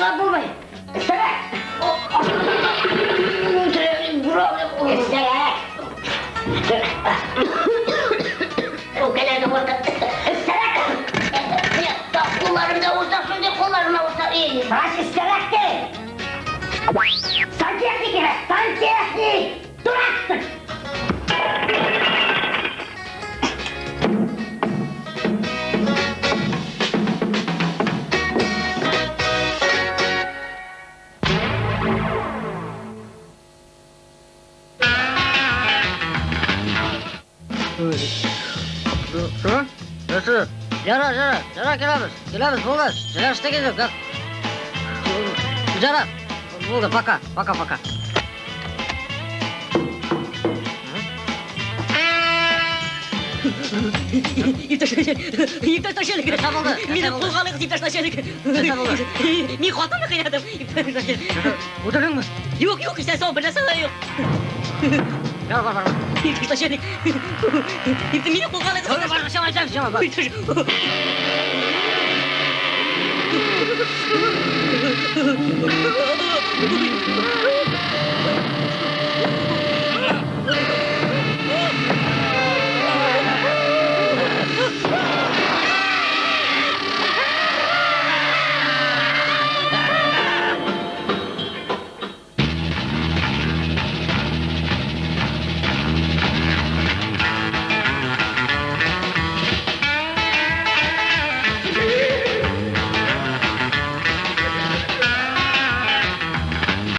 Жылап болмай. Істерек! Істерек! Ökelerine orada. İsterek! Kollarında olsa şimdi kollarına olsa iyi. Baş isterek değil. Santiyetik ile, santiyetik! Duraksın! Nasıl? Jara gelamiz, bo'ldi. Jara ishga keldik. Jara, bo'ldi, пока. İptaş taşıdık. Meni qo'lg'aliq iptaş taşıdık. Men xotinni qiynadim. İptaş taşıdık. O'tirdingmi? Yo'q, sen sog' bir narsa yo'q. Bar. İptaş taşıdık. Meni qo'lg'aliq. Bar.